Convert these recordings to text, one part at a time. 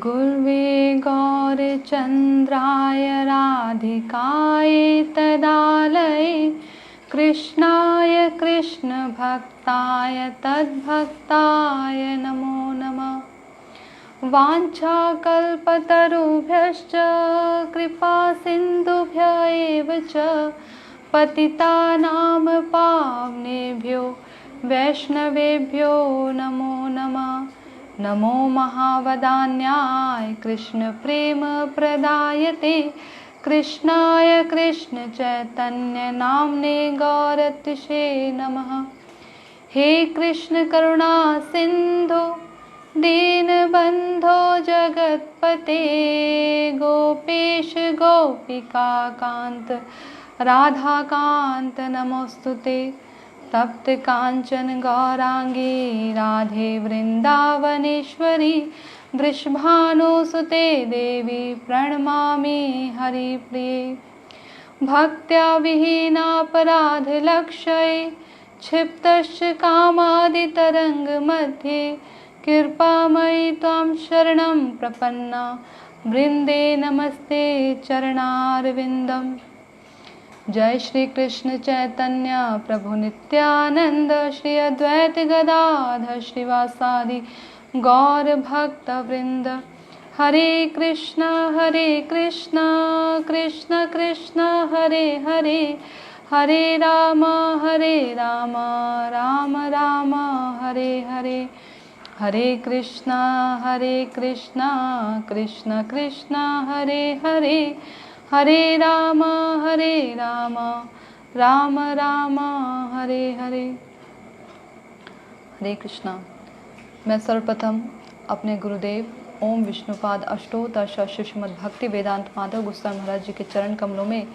गुर्वे गौरचन्द्राय राधिकाय तदालये कृष्णाय कृष्णभक्ताय तद्भक्ताय नमो नमः। वाञ्छाकल्पतरुभ्यश्च कृपासिन्धुभ्य एव च पतितानां पावनेभ्यो वैष्णवेभ्यो नमो नमः। नमो महावदान्याय कृष्णप्रेमप्रदायते कृष्णाय कृष्णचैतन्यनाम्ने गौरतिशे नमः। हे कृष्ण करुणा सिन्धु दीनबन्धो जगत्पते गोपेश गोपिकान्त राधाकान्त नमोस्तुते। तप्त कांचन गौरांगी राधे वृंदावनेश्वरी वृषभानुसुते देवी प्रणमामि हरिप्रिये। भक्त्या विहीनापराधलक्षये क्षिप्तश्च कामादितरङ्गमध्ये कृपामयि त्वां शरणं प्रपन्ना वृंदे नमस्ते चरणारविन्दम्। जय श्री कृष्ण चैतन्य प्रभु नित्यानंद श्री अद्वैत गदाधर श्रीवासादि गौर भक्त वृंद। हरे कृष्ण कृष्ण कृष्ण हरे हरे हरे राम राम राम हरे हरे। हरे कृष्ण कृष्ण कृष्ण हरे हरे हरे राम राम राम हरे हरे। हरे कृष्णा। मैं सर्वप्रथम अपने गुरुदेव ओम विष्णुपाद अष्टोत्तर श्रीमद् भक्ति वेदांत माधव गोस्वामी महाराज जी के चरण कमलों में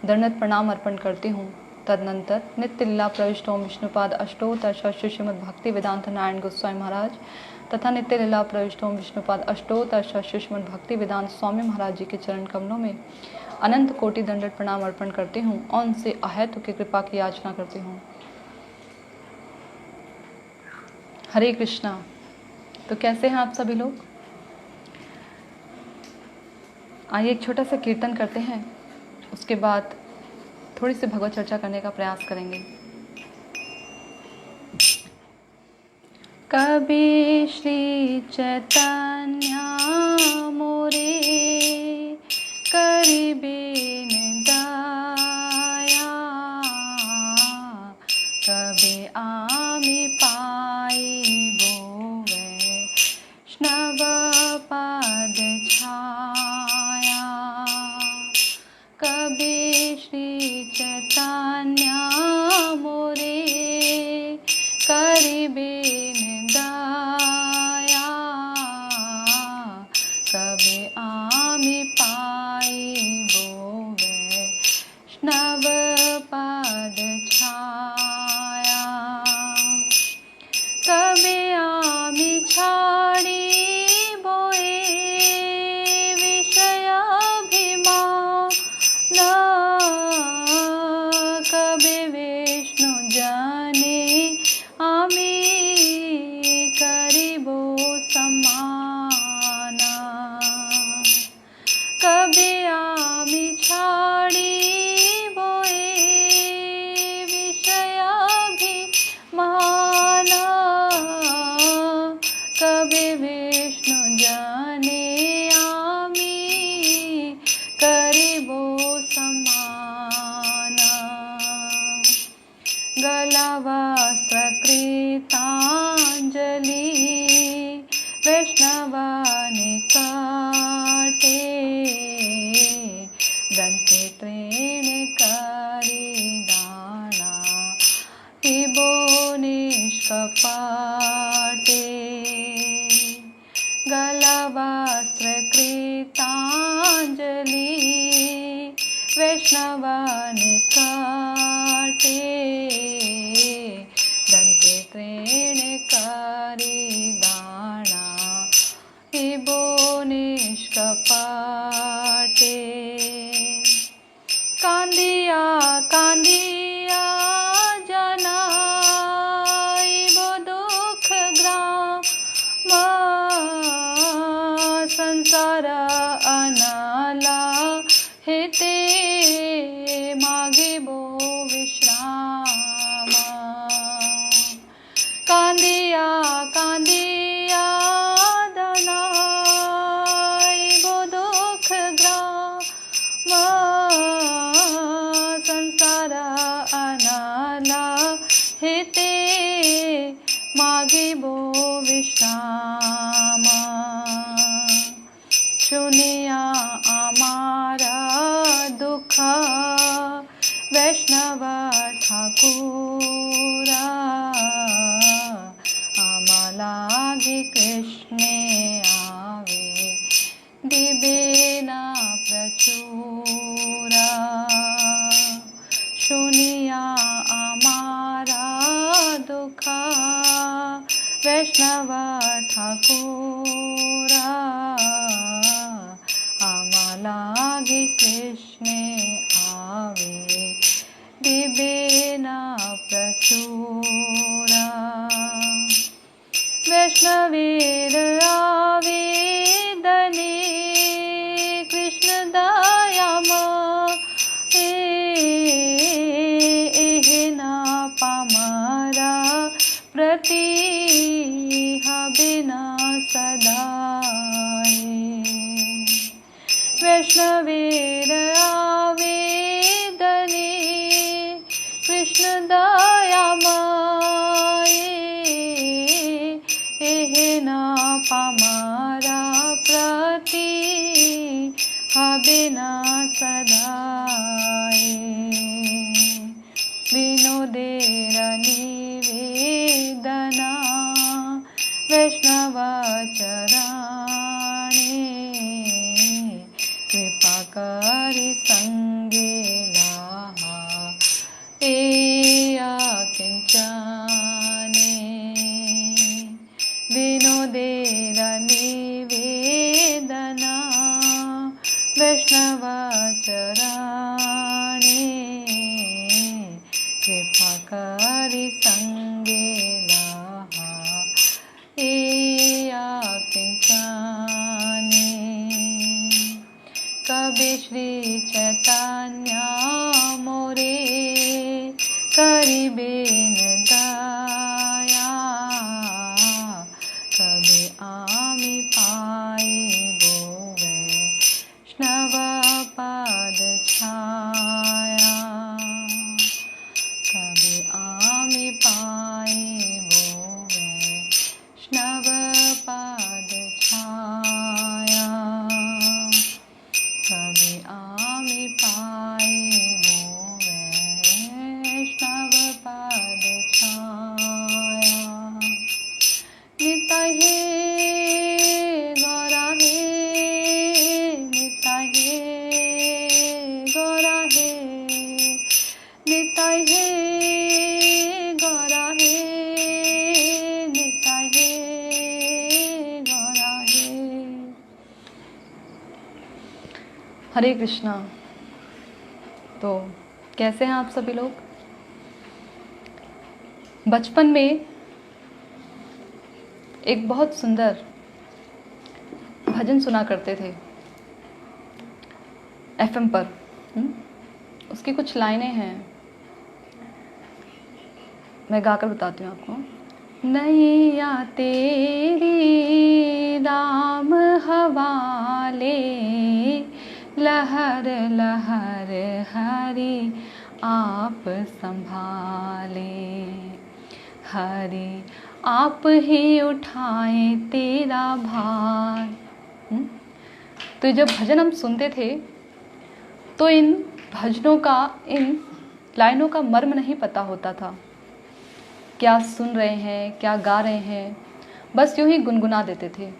दंडवत प्रणाम अर्पण करती हूँ। तदनंतर नित्य लीला प्रविष्ट ओम विष्णुपाद अष्टोत्तर श्रीमद् भक्ति वेदांत नारायण गोस्वामी महाराज तथा नित्य लीला प्रविष्ट ओम विष्णुपाद अष्टोत्तर श्रीमद् भक्ति वेदांत स्वामी महाराज जी के चरण कमलों में अनंत कोटि दंडवत प्रणाम अर्पण करती हूँ और उनसे अहेतु की कृपा की याचना करती हूँ। हरे कृष्णा। तो कैसे हैं आप सभी लोग? आइए एक छोटा सा कीर्तन करते हैं, उसके बाद थोड़ी सी भगवत चर्चा करने का प्रयास करेंगे। कभी श्री चैतन्य मोरे करिबेन दया कभी आमी पाइबो वैष्णव पद छाया। कभी श्री चैतन्य मोरे करिबेन दया कभी आमी पाइबो वैष्णव पद छाया। कभी आमी छाड़िबो विषयाभिमान कभी विष्णु जाने आमी करिबो समान। कभी आमी छाड़िबो विषयाभिमान कभी विष्णु जाने आमी करिबो समान। गलावस्त्रकृताञ्जलि वैष्णवानिकटे दन्ते त्रीणिकरिदाना इबो निष्कपटे। गलावस्त्रकृताञ्जलि वैष्णवानिकटे दन्ते त्रीणिकरिदाना इबो निष्कपटे। कांदिया कांदिया जनाइबो दुख ग्राम मागिबो विश्राम। सुनिया आमारा दुख वैष्णव ठाकुरा। आमा लागे कृष्णे आवे दिबेना प्रचुरा। सुनिया आमारा दुख वैष्णव ठाकुरा। आमा लागे कृष्णे आवे दिबेना प्रचुरा। वैष्णवेर आवेदने कृष्ण दयाम एहना पामरा प्रति बिना सदाए। वैष्णवेर आवेदने कृष्ण दयामये एहना पामरा प्रति बिना सदाए। विनोदेर निवेदना वैष्णव चरणे कृपा करि संगे लाहा एया किंचने। विनोदेर निवेदना वैष्णव चरणे कृपा करि संगे लाहा एया किंचने। कबि श्री चैतन्य मोरे करिबेन दया। कबि आमी पाइबो वैष्णव पद छाया। कबि आमी पाइबो वैष्णव पद छाया। कबि आमी पाइबो वैष्णव पद छाया। निताई हे गौरा हे निताई हे गौरा हे निताई हे गौरा हे निताई हे गौरा हे। हरे कृष्णा। तो कैसे हैं आप सभी लोग? बचपन में एक बहुत सुंदर भजन सुना करते थे एफएम पर। उसकी कुछ लाइनें हैं, मैं गाकर बताती हूँ आपको। नैया तेरी राम हवाले लहर लहर हरि आप संभाले। हरि आप ही उठाए तेरा भार। तो जब भजन हम सुनते थे तो इन भजनों का, इन लाइनों का मर्म नहीं पता होता था। क्या सुन रहे हैं, क्या गा रहे हैं, बस यूं ही गुनगुना देते थे।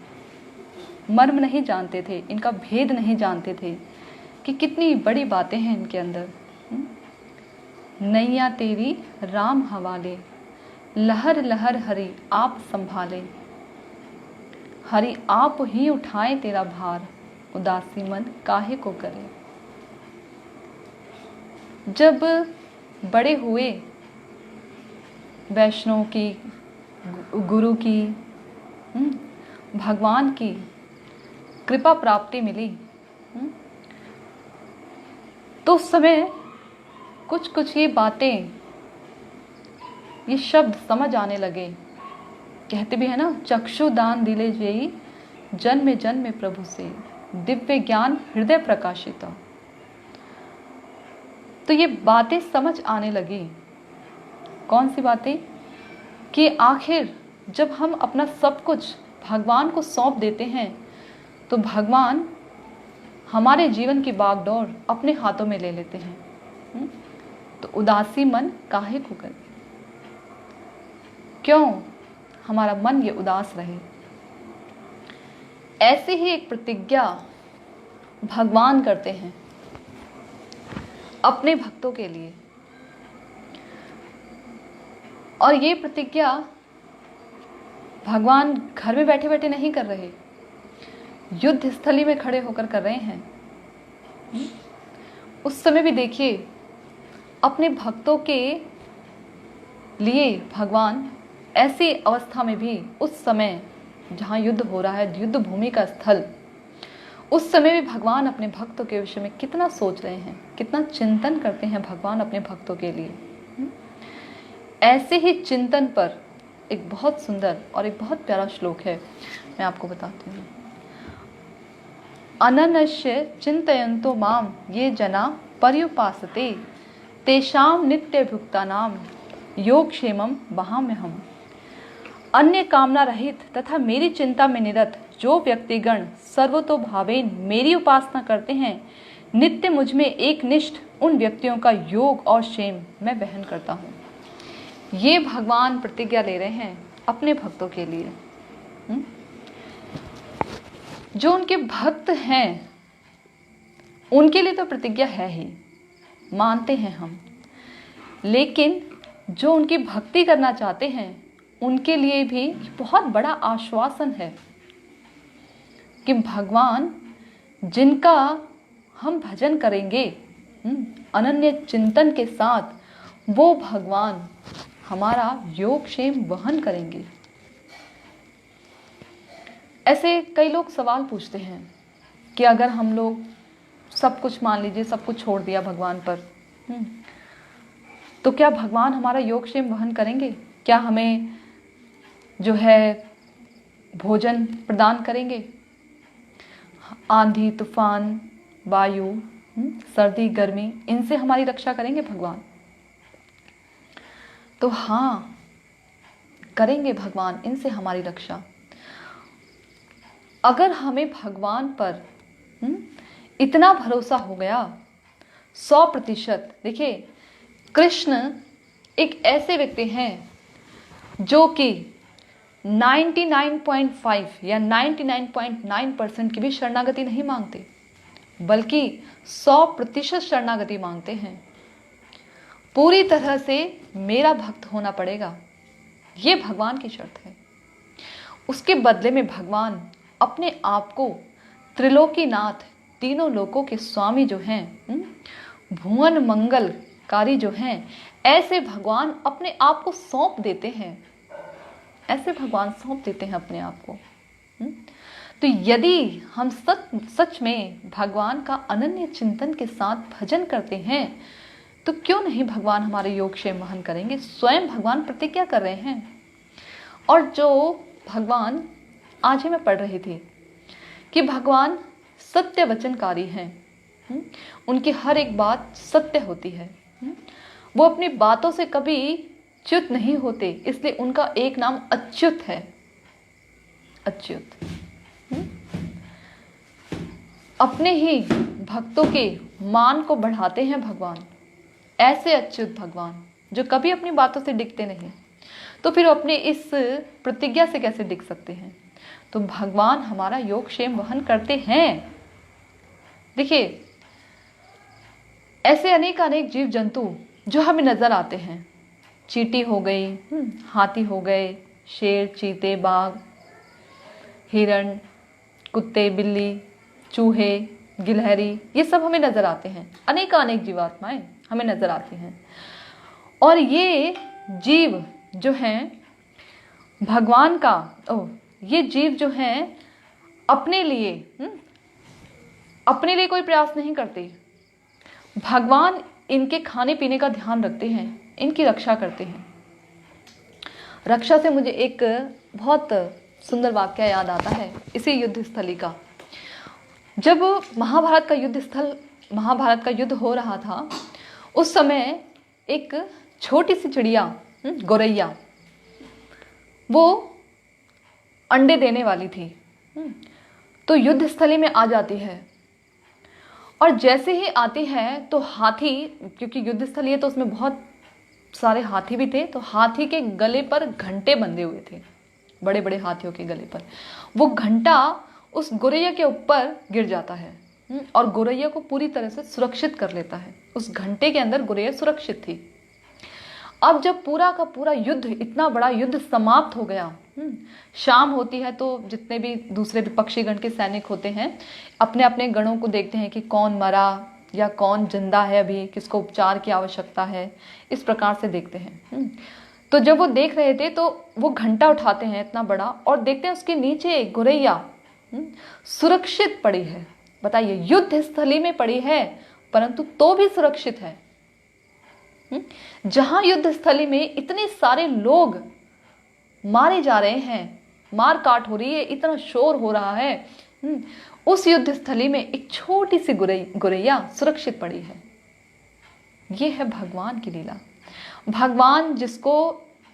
मर्म नहीं जानते थे, इनका भेद नहीं जानते थे कि कितनी बड़ी बातें हैं इनके अंदर। नैया तेरी राम हवाले लहर लहर हरि आप संभाले। हरि आप ही उठाए तेरा भार उदासी मन काहे को करे। जब बड़े हुए, वैष्णव की, गुरु की, भगवान की कृपा प्राप्ति मिली, तो उस समय कुछ कुछ ये बातें, ये शब्द समझ आने लगे। कहते भी है ना, चक्षुदान दिले जेई जन्मे जन्मे प्रभु से दिव्य ज्ञान हृदय प्रकाशिता। तो ये बातें समझ आने लगी। कौन सी बातें? कि आखिर जब हम अपना सब कुछ भगवान को सौंप देते हैं तो भगवान हमारे जीवन की बागडोर अपने हाथों में ले लेते हैं। तो उदासी मन काहे को करे, क्यों हमारा मन ये उदास रहे। ऐसी ही एक प्रतिज्ञा भगवान करते हैं अपने भक्तों के लिए, और ये प्रतिज्ञा भगवान घर में बैठे बैठे नहीं कर रहे, युद्ध स्थली में खड़े होकर कर रहे हैं। उस समय भी देखिए, अपने भक्तों के लिए भगवान ऐसी अवस्था में भी, उस समय जहाँ युद्ध हो रहा है, युद्ध भूमि का स्थल, उस समय भी भगवान अपने भक्तों के विषय में कितना सोच रहे हैं, कितना चिंतन करते हैं भगवान अपने भक्तों के लिए। ऐसे ही चिंतन पर एक बहुत सुंदर और एक बहुत प्यारा श्लोक है, मैं आपको बताती हूँ। अनन्यस्य चिंतयन्तो माम ये जना पर्युपासते तेषां नित्य भुक्तानां योगक्षेमं वहाम्यहम्। अन्य कामना रहित तथा मेरी चिंता में निरत जो व्यक्तिगण सर्वतोभावेन मेरी उपासना करते हैं, नित्य मुझ में एक निष्ठ उन व्यक्तियों का योग और क्षेम मैं वहन करता हूँ। ये भगवान प्रतिज्ञा ले रहे हैं अपने भक्तों के लिए। जो उनके भक्त हैं उनके लिए तो प्रतिज्ञा है ही, मानते हैं हम, लेकिन जो उनकी भक्ति करना चाहते हैं उनके लिए भी बहुत बड़ा आश्वासन है कि भगवान जिनका हम भजन करेंगे अनन्य चिंतन के साथ, वो भगवान हमारा योगक्षेम वहन करेंगे। ऐसे कई लोग सवाल पूछते हैं कि अगर हम लोग सब कुछ, मान लीजिए सब कुछ छोड़ दिया भगवान पर, तो क्या भगवान हमारा योगक्षेम वहन करेंगे? क्या हमें जो है भोजन प्रदान करेंगे? आंधी तूफान, वायु, सर्दी गर्मी, इनसे हमारी रक्षा करेंगे भगवान? तो हाँ, करेंगे भगवान इनसे हमारी रक्षा। अगर हमें भगवान पर इतना भरोसा हो गया 100%। देखिए, कृष्ण एक ऐसे व्यक्ति हैं जो कि 99.5 या 99.9% की भी शरणागति नहीं मांगते, बल्कि 100% शरणागति मांगते हैं। पूरी तरह से मेरा भक्त होना पड़ेगा, ये भगवान की शर्त है। उसके बदले में भगवान अपने आप को त्रिलोकीनाथ, तीनों लोकों के स्वामी जो हैं, भुवन मंगलकारी जो हैं, ऐसे भगवान अपने आप को सौंप देते हैं। ऐसे भगवान सौंप देते हैं अपने आप को। तो यदि हम सच में भगवान का अनन्य चिंतन के साथ भजन करते हैं, तो क्यों नहीं भगवान हमारे योगक्षेम वहन करेंगे। स्वयं भगवान प्रतिज्ञा कर रहे हैं। और जो भगवान, आज ही मैं पढ़ रही थी कि भगवान सत्य वचनकारी हैं, उनकी हर एक बात सत्य होती है, वो अपनी बातों से कभी च्युत नहीं होते, इसलिए उनका एक नाम अच्युत है। अच्युत। अपने ही भक्तों के मान को बढ़ाते हैं भगवान। ऐसे अच्युत भगवान जो कभी अपनी बातों से डिगते नहीं, तो फिर अपने इस प्रतिज्ञा से कैसे डिग सकते हैं। तो भगवान हमारा योगक्षेम वहन करते हैं। देखिए, ऐसे अनेक जीव जंतु जो हमें नजर आते हैं, चींटी हो गई, हाथी हो गए, शेर, चीते, बाघ, हिरण, कुत्ते, बिल्ली, चूहे, गिलहरी, ये सब हमें नजर आते हैं। अनेक जीवात्माएं हमें नजर आती हैं। और ये जीव जो हैं भगवान का, ये जीव जो हैं अपने लिए कोई प्रयास नहीं करते। भगवान इनके खाने पीने का ध्यान रखते हैं, इनकी रक्षा करते हैं। रक्षा से मुझे एक बहुत सुंदर वाक्य याद आता है इसी युद्ध स्थली का। जब महाभारत का युद्ध हो रहा था, उस समय एक छोटी सी चिड़िया, गौरैया, वो अंडे देने वाली थी, तो युद्ध स्थली में आ जाती है। और जैसे ही आती है तो हाथी, क्योंकि युद्ध स्थली है तो उसमें बहुत सारे हाथी भी थे, तो हाथी के गले पर घंटे बंधे हुए थे, बड़े बड़े हाथियों के गले पर। वो घंटा उस गोरैया के ऊपर गिर जाता है और गोरैया को पूरी तरह से सुरक्षित कर लेता है। उस घंटे के अंदर गोरैया सुरक्षित थी। अब जब पूरा का पूरा युद्ध, इतना बड़ा युद्ध समाप्त हो गया, शाम होती है तो जितने भी दूसरे विपक्षी गण के सैनिक होते हैं अपने अपने गणों को देखते हैं कि कौन मरा या कौन जिंदा है, अभी किसको उपचार की आवश्यकता है, इस प्रकार से देखते हैं। तो जब वो देख रहे थे तो वो घंटा उठाते हैं इतना बड़ा और देखते हैं उसके नीचे गोरैया सुरक्षित पड़ी है। बताइए, युद्ध स्थली में पड़ी है परंतु तो भी सुरक्षित है। जहां युद्ध स्थली में इतने सारे लोग मारे जा रहे हैं, मार काट हो रही है, इतना शोर हो रहा है, उस युद्ध स्थली में एक छोटी सी गोरैया सुरक्षित पड़ी है। यह है भगवान की लीला। भगवान जिसको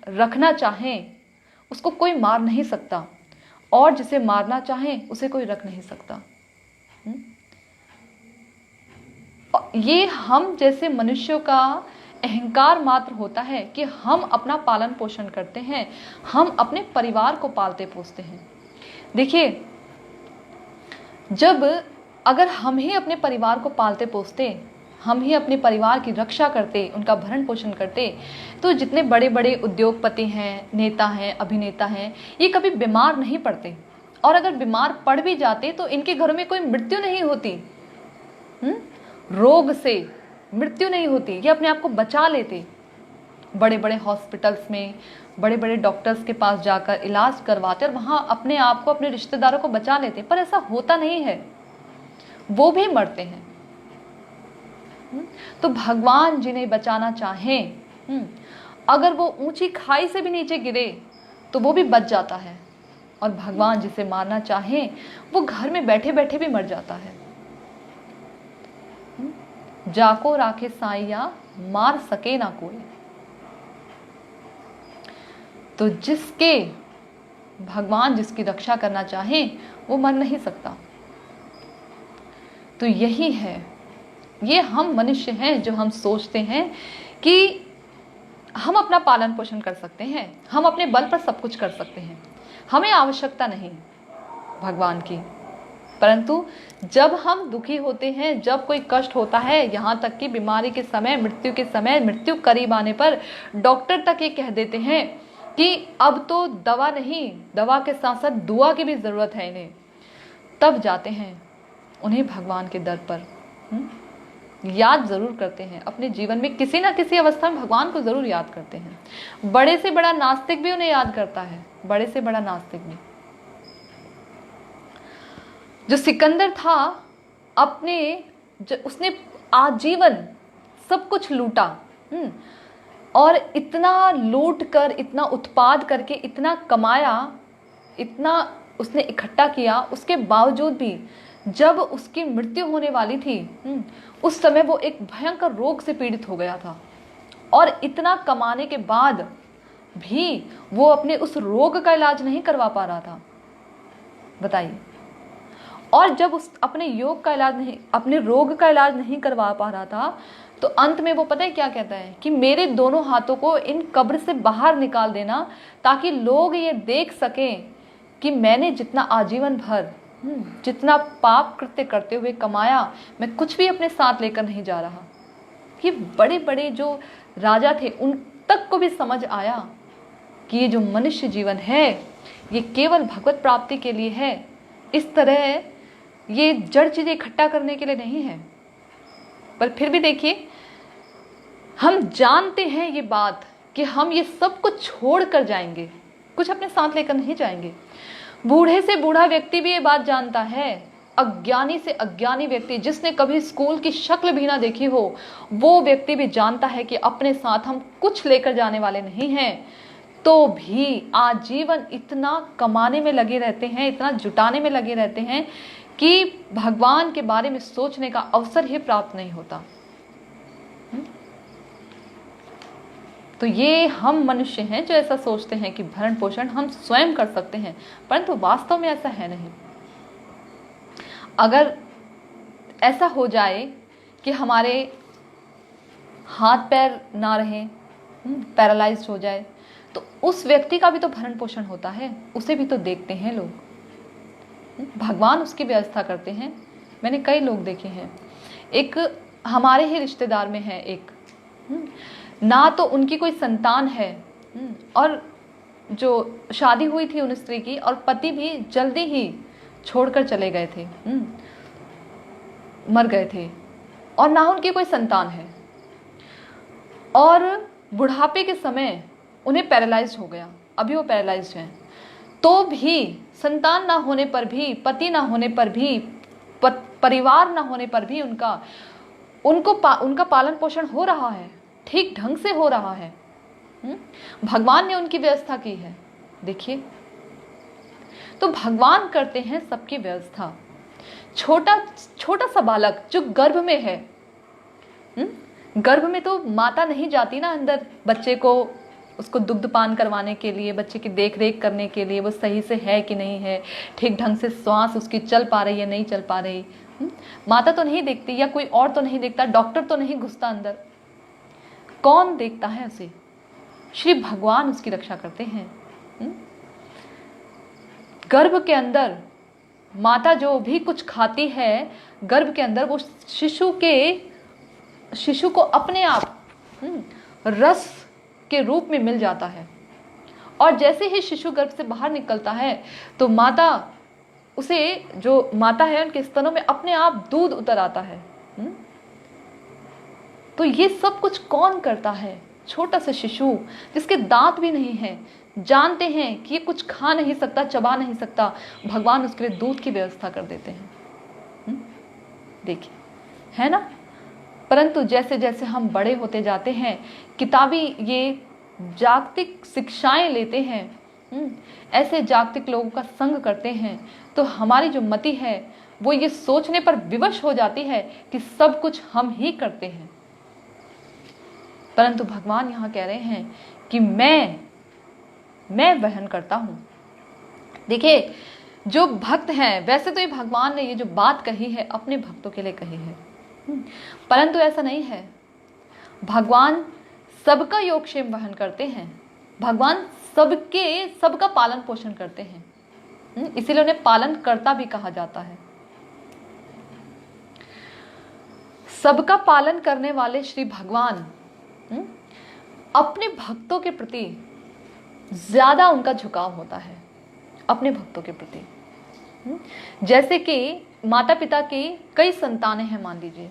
रखना चाहे उसको कोई मार नहीं सकता, और जिसे मारना चाहे उसे कोई रख नहीं सकता। ये हम जैसे मनुष्यों का अहंकार मात्र होता है कि हम अपना पालन पोषण करते हैं, हम अपने परिवार को पालते पोसते हैं। देखिए, जब अगर हम ही अपने परिवार को पालते पोसते, हम ही अपने परिवार की रक्षा करते, उनका भरण पोषण करते, तो जितने बड़े बड़े उद्योगपति हैं, नेता हैं, अभिनेता हैं, ये कभी बीमार नहीं पड़ते। और अगर बीमार पड़ भी जाते तो इनके घरों में कोई मृत्यु नहीं होती, रोग से मृत्यु नहीं होती, ये अपने आप को बचा लेते। बड़े बड़े हॉस्पिटल्स में बड़े बड़े डॉक्टर्स के पास जाकर इलाज करवाते और वहां अपने आप को, अपने रिश्तेदारों को बचा लेते, पर ऐसा होता नहीं है, वो भी मरते हैं। तो भगवान जिन्हें बचाना चाहें, अगर वो ऊंची खाई से भी नीचे गिरे तो वो भी बच जाता है, और भगवान जिसे मारना चाहें वो घर में बैठे बैठे भी मर जाता है। जाको राखे साइया, मार सके ना कोई। तो जिसके भगवान जिसकी रक्षा करना चाहें वो मर नहीं सकता। तो यही है, ये हम मनुष्य हैं जो हम सोचते हैं कि हम अपना पालन पोषण कर सकते हैं, हम अपने बल पर सब कुछ कर सकते हैं, हमें आवश्यकता नहीं भगवान की। परंतु जब हम दुखी होते हैं, जब कोई कष्ट होता है, यहाँ तक कि बीमारी के समय, मृत्यु के समय, मृत्यु करीब आने पर डॉक्टर तक ये कह देते हैं कि अब तो दवा नहीं, दवा के साथ साथ दुआ की भी जरूरत है इन्हें, तब जाते हैं उन्हें भगवान के दर पर याद जरूर करते हैं। अपने जीवन में किसी ना किसी अवस्था में भगवान को जरूर याद करते हैं। बड़े से बड़ा नास्तिक भी उन्हें याद करता है, बड़े से बड़ा नास्तिक भी। जो सिकंदर था, उसने आजीवन सब कुछ लूटा, और इतना लूट कर, इतना उत्पाद करके, इतना कमाया, इतना उसने इकट्ठा किया, उसके बावजूद भी जब उसकी मृत्यु होने वाली थी उस समय वो एक भयंकर रोग से पीड़ित हो गया था, और इतना कमाने के बाद भी वो अपने उस रोग का इलाज नहीं करवा पा रहा था। बताइए। और जब उस अपने रोग का इलाज नहीं करवा पा रहा था तो अंत में वो पता है क्या कहता है कि मेरे दोनों हाथों को इन कब्र से बाहर निकाल देना, ताकि लोग ये देख सकें कि मैंने जितना आजीवन भर जितना पाप कृत्य करते हुए कमाया, मैं कुछ भी अपने साथ लेकर नहीं जा रहा। ये बड़े बड़े जो राजा थे उन तक को भी समझ आया कि ये जो मनुष्य जीवन है ये केवल भगवत प्राप्ति के लिए है, इस तरह ये जड़ चीजें इकट्ठा करने के लिए नहीं है। पर फिर भी देखिए, हम जानते हैं ये बात कि हम ये सब कुछ छोड़ कर जाएंगे, कुछ अपने साथ लेकर नहीं जाएंगे। बूढ़े से बूढ़ा व्यक्ति भी ये बात जानता है, अज्ञानी से अज्ञानी व्यक्ति जिसने कभी स्कूल की शक्ल भी ना देखी हो, वो व्यक्ति भी जानता है कि अपने साथ हम कुछ लेकर जाने वाले नहीं हैं। तो भी आजीवन इतना कमाने में लगे रहते हैं, इतना जुटाने में लगे रहते हैं कि भगवान के बारे में सोचने का अवसर ही प्राप्त नहीं होता। तो ये हम मनुष्य हैं जो ऐसा सोचते हैं कि भरण पोषण हम स्वयं कर सकते हैं, परंतु वास्तव में ऐसा है नहीं। अगर ऐसा हो जाए कि हमारे हाथ पैर ना रहे, पैरालाइज्ड हो जाए, तो उस व्यक्ति का भी तो भरण पोषण होता है, उसे भी तो देखते हैं लोग। भगवान उसकी व्यवस्था करते हैं। मैंने कई लोग देखे हैं, एक हमारे ही रिश्तेदार में है एक, ना तो उनकी कोई संतान है, और जो शादी हुई थी उन स्त्री की, और पति भी जल्दी ही छोड़कर चले गए थे, मर गए थे, और ना उनकी कोई संतान है, और बुढ़ापे के समय उन्हें पैरालाइज्ड हो गया, अभी वो पैरालाइज्ड हैं, तो भी संतान ना होने पर भी, पति ना होने पर भी, परिवार ना होने पर भी उनका पालन पोषण हो रहा है, ठीक ढंग से हो रहा है। भगवान ने उनकी व्यवस्था की है। देखिए, तो भगवान करते हैं सबकी व्यवस्था। छोटा छोटा सा बालक जो गर्भ में है, गर्भ में तो माता नहीं जाती ना अंदर बच्चे को, उसको दुग्धपान करवाने के लिए, बच्चे की देख रेख करने के लिए, वो सही से है कि नहीं है, ठीक ढंग से श्वास उसकी चल पा रही है नहीं चल पा रही, माता तो नहीं देखती, या कोई और तो नहीं देखता, डॉक्टर तो नहीं घुसता अंदर, कौन देखता है उसे? श्री भगवान उसकी रक्षा करते हैं। गर्भ के अंदर माता जो भी कुछ खाती है, गर्भ के अंदर वो शिशु को अपने आप रस के रूप में मिल जाता है, और जैसे ही शिशु गर्भ से बाहर निकलता है तो माता उसे, जो माता है उनके स्तनों में अपने आप दूध उतर आता है। तो ये सब कुछ कौन करता है? छोटा सा शिशु जिसके दांत भी नहीं है, जानते हैं कि ये कुछ खा नहीं सकता, चबा नहीं सकता, भगवान उसके लिए दूध की व्यवस्था कर देते हैं। देखिए, है ना? परंतु जैसे जैसे हम बड़े होते जाते हैं, किताबी ये जागतिक शिक्षाएं लेते हैं, ऐसे जागतिक लोगों का संग करते हैं, तो हमारी जो मति है वो ये सोचने पर विवश हो जाती है कि सब कुछ हम ही करते हैं। परंतु भगवान यहाँ कह रहे हैं कि मैं वहन करता हूं। देखिए, जो भक्त हैं, वैसे तो ये भगवान ने ये जो बात कही है अपने भक्तों के लिए कही है, परंतु ऐसा नहीं है। भगवान सबका योगक्षेम वहन करते हैं, भगवान सबका पालन पोषण करते हैं, इसीलिए उन्हें पालन कर्ता भी कहा जाता है। सबका पालन करने वाले श्री भगवान अपने भक्तों के प्रति ज्यादा उनका झुकाव होता है, अपने भक्तों के प्रति। जैसे कि माता पिता की कई संतानें हैं मान लीजिए,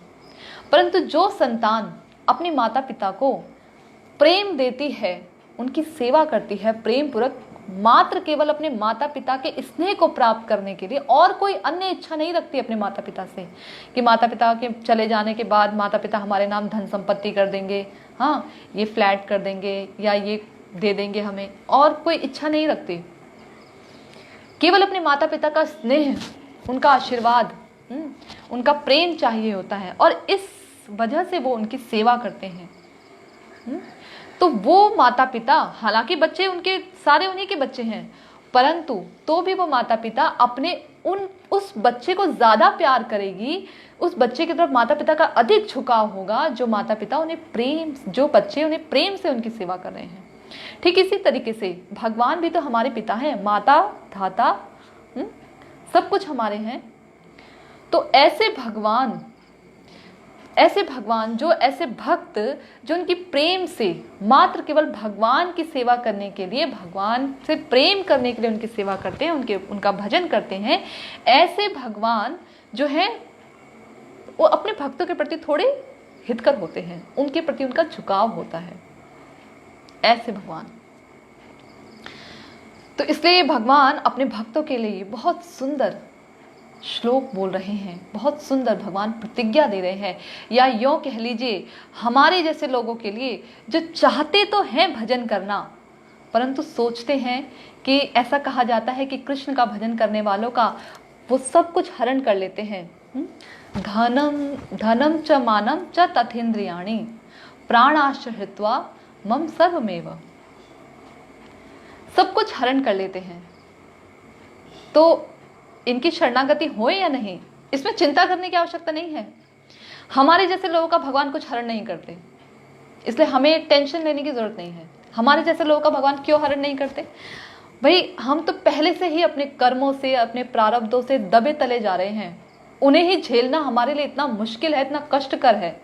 परंतु जो संतान अपने माता पिता को प्रेम देती है, उनकी सेवा करती है प्रेम पूर्वक, मात्र केवल अपने माता पिता के स्नेह को प्राप्त करने के लिए, और कोई अन्य इच्छा नहीं रखती अपने माता पिता से कि माता पिता के चले जाने के बाद माता पिता हमारे नाम धन संपत्ति कर देंगे, हाँ ये फ्लैट कर देंगे या ये दे देंगे हमें, और कोई इच्छा नहीं रखती। केवल अपने माता पिता का स्नेह, उनका आशीर्वाद, उनका प्रेम चाहिए होता है, और इस वजह से वो उनकी सेवा करते हैं। तो वो माता पिता, हालांकि बच्चे उनके सारे उन्हीं के बच्चे हैं, परंतु तो भी वो माता पिता अपने उस बच्चे को ज्यादा प्यार करेगी, उस बच्चे की तरफ माता पिता का अधिक झुकाव होगा, जो माता पिता उन्हें प्रेम, जो बच्चे उन्हें प्रेम से उनकी सेवा कर रहे हैं। ठीक इसी तरीके से भगवान भी तो हमारे पिता हैं, माता धाता सब कुछ हमारे हैं। तो ऐसे भगवान जो ऐसे भक्त जो उनकी प्रेम से, मात्र केवल भगवान की सेवा करने के लिए, भगवान से प्रेम करने के लिए उनकी सेवा करते हैं, उनका भजन करते हैं, ऐसे भगवान जो हैं वो अपने भक्तों के प्रति थोड़े हितकर होते हैं, उनके प्रति उनका झुकाव होता है, ऐसे भगवान। तो इसलिए भगवान अपने भक्तों के लिए बहुत सुंदर श्लोक बोल रहे हैं, बहुत सुंदर भगवान प्रतिज्ञा दे रहे हैं, या यूं कह लीजिए हमारे जैसे लोगों के लिए जो चाहते तो हैं भजन करना, परंतु सोचते हैं कि ऐसा कहा जाता है कि कृष्ण का भजन करने वालों का वो सब कुछ हरण कर लेते हैं। धनम च मानम च तथेन्द्रियाणि प्राणाश्च हृत्वा मम सर्वमेव। सब कुछ हरण कर लेते हैं, तो इनकी शरणागति हो या नहीं, इसमें चिंता करने की आवश्यकता नहीं है। हमारे जैसे लोगों का भगवान कुछ हरण नहीं करते, इसलिए हमें टेंशन लेने की जरूरत नहीं है। हमारे जैसे लोगों का भगवान क्यों हरण नहीं करते? भाई हम तो पहले से ही अपने कर्मों से, अपने प्रारब्धों से दबे तले जा रहे हैं। उन्हें ही झेलना हमारे लिए इतना मुश्किल है, इतना कष्टकर है।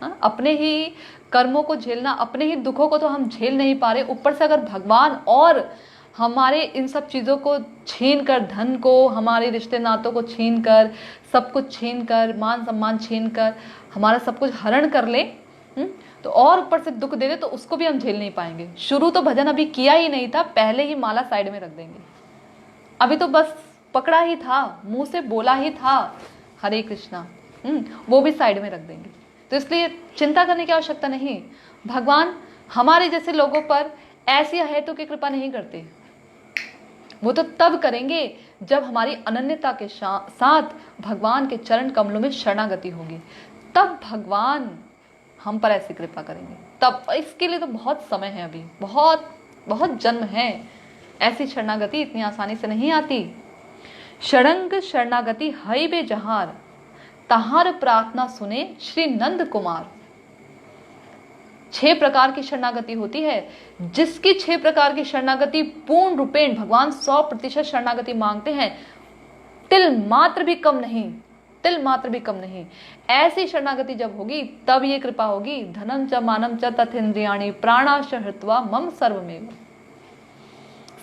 अपने ही कर्मों को झेलना, अपने ही दुखों को तो हम झेल नहीं पा रहे, ऊपर से अगर भगवान और हमारे इन सब चीज़ों को छीन कर, धन को, हमारे रिश्ते नातों को छीन कर, सब कुछ छीन कर, मान सम्मान छीन कर हमारा सब कुछ हरण कर ले, तो और ऊपर से दुख दे दे, तो उसको भी हम झेल नहीं पाएंगे। शुरू तो भजन अभी किया ही नहीं था, पहले ही माला साइड में रख देंगे। अभी तो बस पकड़ा ही था, मुंह से बोला ही था हरे कृष्णा, वो भी साइड में रख देंगे। तो इसलिए चिंता करने की आवश्यकता नहीं। भगवान हमारे जैसे लोगों पर ऐसी अहेतु की कृपा नहीं करते। वो तो तब करेंगे जब हमारी अनन्यता के साथ भगवान के चरण कमलों में शरणागति होगी, तब भगवान हम पर ऐसी कृपा करेंगे। तब इसके लिए तो बहुत समय है, अभी बहुत बहुत जन्म है। ऐसी शरणागति इतनी आसानी से नहीं आती। शरंग शरणागति हई बे जहार, तहार प्रार्थना सुने श्री नंद कुमार। 6 प्रकार की शरणागति होती है। जिसकी 6 प्रकार की शरणागति पूर्ण रूपेण भगवान 100% शरणागति मांगते हैं, तिल मात्र भी कम नहीं, तिल मात्र भी कम नहीं। ऐसी शरणागति जब होगी तब ये कृपा होगी। धनम च मानम च तथेन्द्रियाणि प्राणाश हृत्वा मम सर्वमेव।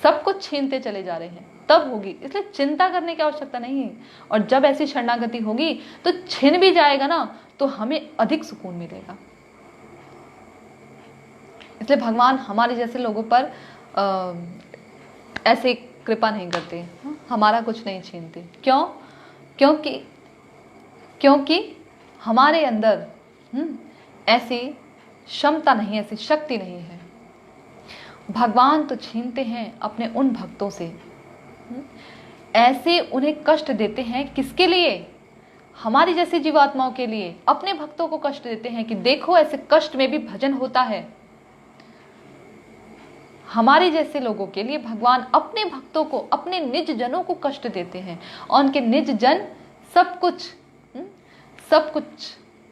सब कुछ छीनते चले जा रहे हैं, तब होगी। इसलिए चिंता करने की आवश्यकता नहीं। और जब ऐसी शरणागति होगी तो छिन भी जाएगा ना, तो हमें अधिक सुकून मिलेगा। इसलिए भगवान हमारे जैसे लोगों पर ऐसे कृपा नहीं करते, हमारा कुछ नहीं छीनते। क्यों? क्योंकि हमारे अंदर ऐसी क्षमता नहीं, ऐसी शक्ति नहीं है। भगवान तो छीनते हैं अपने उन भक्तों से, ऐसे उन्हें कष्ट देते हैं। किसके लिए? हमारी जैसी जीवात्माओं के लिए। अपने भक्तों को कष्ट देते हैं कि देखो ऐसे कष्ट में भी भजन होता है। हमारे जैसे लोगों के लिए भगवान अपने भक्तों को, अपने निज जनों को कष्ट देते हैं, और उनके निज जन सब कुछ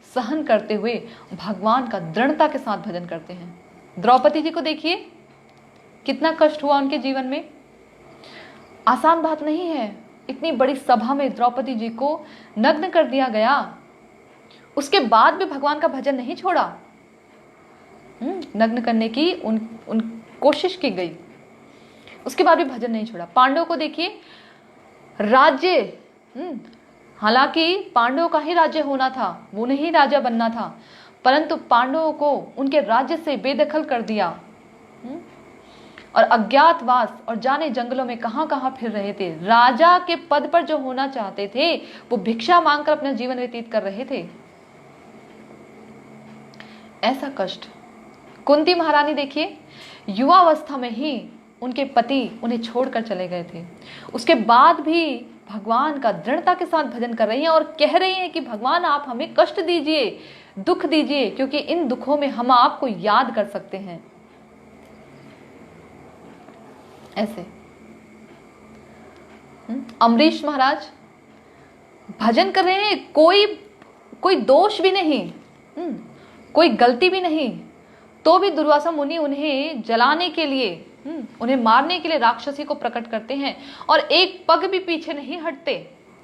सहन करते हुए भगवान का दृढ़ता के साथ भजन करते हैं। द्रौपदी जी को देखिए, कितना कष्ट हुआ उनके जीवन में। आसान बात नहीं है। इतनी बड़ी सभा में द्रौपदी जी को नग्न कर दिया गया, उसके बाद भी भगवान का भजन नहीं छोड़ा। नग्न करने की उन कोशिश की गई, उसके बाद भी भजन नहीं छोड़ा। पांडवों को देखिए, राज्य, हालांकि पांडवों का ही राज्य होना था, उन्हें ही राजा बनना था, परंतु पांडवों को उनके राज्य से बेदखल कर दिया और अज्ञातवास और जाने जंगलों में कहां कहां फिर रहे थे। राजा के पद पर जो होना चाहते थे वो भिक्षा मांगकर अपना जीवन व्यतीत कर रहे थे। ऐसा कष्ट। कुंती महारानी देखिए, युवावस्था में ही उनके पति उन्हें छोड़कर चले गए थे, उसके बाद भी भगवान का दृढ़ता के साथ भजन कर रही हैं और कह रही हैं कि भगवान आप हमें कष्ट दीजिए, दुख दीजिए, क्योंकि इन दुखों में हम आपको याद कर सकते हैं। ऐसे अमरीश महाराज भजन कर रहे हैं, कोई दोष भी नहीं, कोई गलती भी नहीं, तो भी दुर्वासा मुनि उन्हें जलाने के लिए, उन्हें मारने के लिए राक्षसी को प्रकट करते हैं और एक पग भी पीछे नहीं हटते,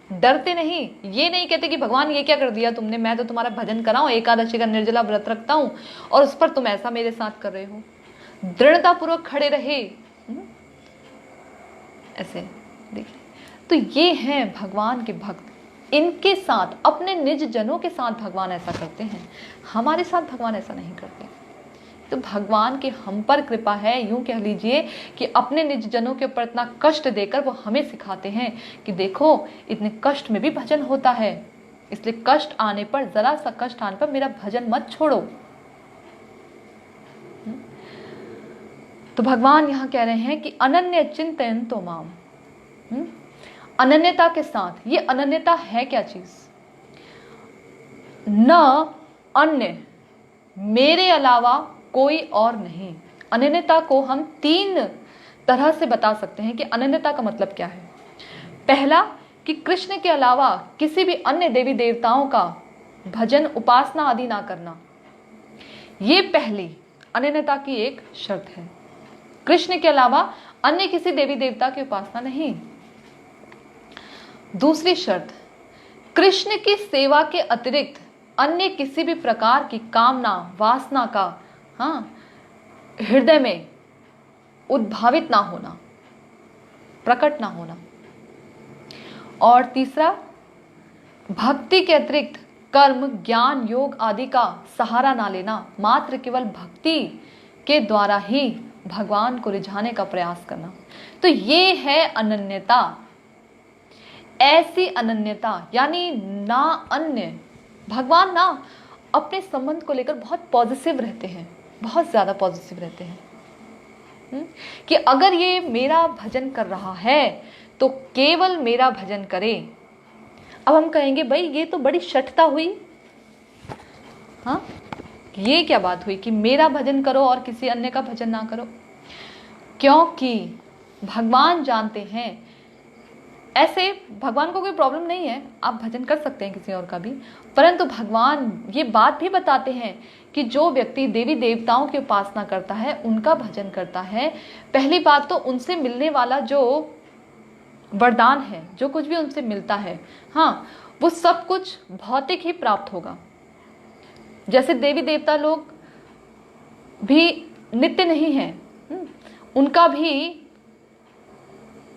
डरते नहीं। ये नहीं कहते कि भगवान ये क्या कर दिया तुमने, मैं तो तुम्हारा भजन कर रहा हूं, एकादशी का निर्जला व्रत रखता हूं और उस पर तुम ऐसा मेरे साथ कर रहे हो। दृढ़ता पूर्वक खड़े रहे। ऐसे देखिए, तो ये हैं भगवान के भक्त। इनके साथ, अपने निज जनों के साथ भगवान ऐसा करते हैं, हमारे साथ भगवान ऐसा नहीं करते। तो भगवान की हम पर कृपा है, यूं कह लीजिए कि अपने निज जनों के ऊपर इतना कष्ट देकर वो हमें सिखाते हैं कि देखो इतने कष्ट में भी भजन होता है, इसलिए कष्ट आने पर, जरा सा कष्ट आने पर मेरा भजन मत छोड़ो। तो भगवान यहां कह रहे हैं कि अनन्य चिंतन तो माम, अनन्यता के साथ। ये अनन्यता है क्या चीज? न अन्य, मेरे अलावा कोई और नहीं। अनन्यता को हम 3 तरह से बता सकते हैं कि अनन्यता का मतलब क्या है। पहला, कि कृष्ण के अलावा किसी भी अन्य देवी देवताओं का भजन, उपासना आदि ना करना। ये पहली अनन्यता की एक शर्त है। कृष्ण के अलावा अन्य किसी देवी देवता की उपासना नहीं। दूसरी शर्त, कृष्ण की सेवा के अतिरिक्त अन्य किसी भी प्रकार की कामना, वासना का हृदय में उद्भावित ना होना, प्रकट ना होना। और तीसरा, भक्ति के अतिरिक्त कर्म, ज्ञान, योग आदि का सहारा ना लेना, मात्र केवल भक्ति के द्वारा ही भगवान को रिझाने का प्रयास करना। तो ये है अनन्यता। ऐसी अनन्यता यानी ना अन्य, भगवान ना अपने संबंध को लेकर बहुत पॉजिटिव रहते हैं, बहुत ज्यादा पॉजिटिव रहते हैं। कि अगर ये मेरा भजन कर रहा है तो केवल मेरा भजन करे। अब हम कहेंगे भाई ये तो बड़ी शठता हुई, ये क्या बात हुई कि मेरा भजन करो और किसी अन्य का भजन ना करो। क्योंकि भगवान जानते हैं, ऐसे भगवान को कोई प्रॉब्लम नहीं है, आप भजन कर सकते हैं किसी और का भी, परंतु भगवान ये बात भी बताते हैं कि जो व्यक्ति देवी देवताओं की उपासना करता है, उनका भजन करता है, पहली बात तो उनसे मिलने वाला जो वरदान है, जो कुछ भी उनसे मिलता है, वो सब कुछ भौतिक ही प्राप्त होगा। जैसे देवी देवता लोग भी नित्य नहीं हैं, उनका भी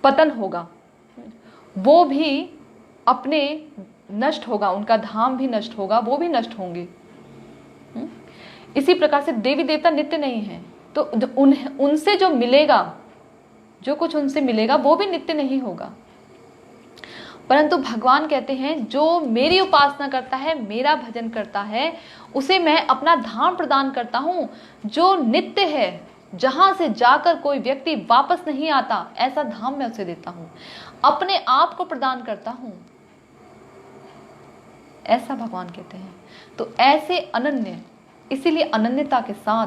पतन होगा, वो भी अपने नष्ट होगा, उनका धाम भी नष्ट होगा, वो भी नष्ट होंगे। इसी प्रकार से देवी देवता नित्य नहीं है, तो उनसे जो मिलेगा, जो कुछ उनसे मिलेगा वो भी नित्य नहीं होगा। परंतु भगवान कहते हैं जो मेरी उपासना करता है, मेरा भजन करता है, उसे मैं अपना धाम प्रदान करता हूं, जो नित्य है, जहां से जाकर कोई व्यक्ति वापस नहीं आता, ऐसा धाम मैं उसे देता हूं, अपने आप को प्रदान करता हूं, ऐसा भगवान कहते हैं। तो ऐसे अनन्य, इसीलिए अनन्यता के साथ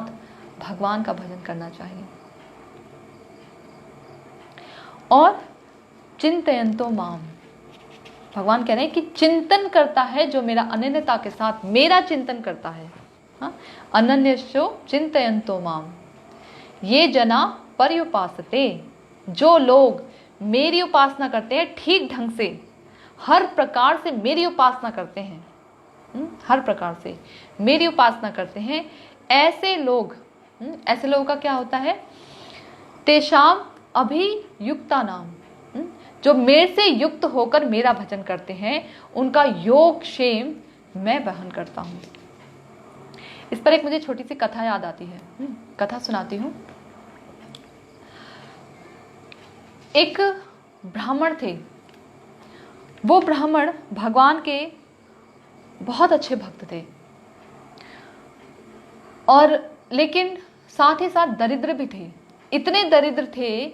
भगवान का भजन करना चाहिए। और चिंतयन्तो माम, भगवान कह रहे हैं कि चिंतन करता है जो मेरा अनन्यता के साथ मेरा चिंतन करता है। अनन्यश्चो चिंतयन्तो माम ये जना पर्युपासते, जो लोग मेरी उपासना करते हैं ठीक ढंग से, हर प्रकार से मेरी उपासना करते हैं, हर प्रकार से मेरी उपासना करते हैं, ऐसे लोगों का क्या होता है, तेषाम अभियुक्ता नाम, जो मेरे से युक्त होकर मेरा भजन करते हैं, उनका योग क्षेम मैं वहन करता हूं। इस पर एक मुझे छोटी सी कथा याद आती है, कथा सुनाती हूं। एक ब्राह्मण थे, वो ब्राह्मण भगवान के बहुत अच्छे भक्त थे, और लेकिन साथ ही साथ दरिद्र भी थे। इतने दरिद्र थे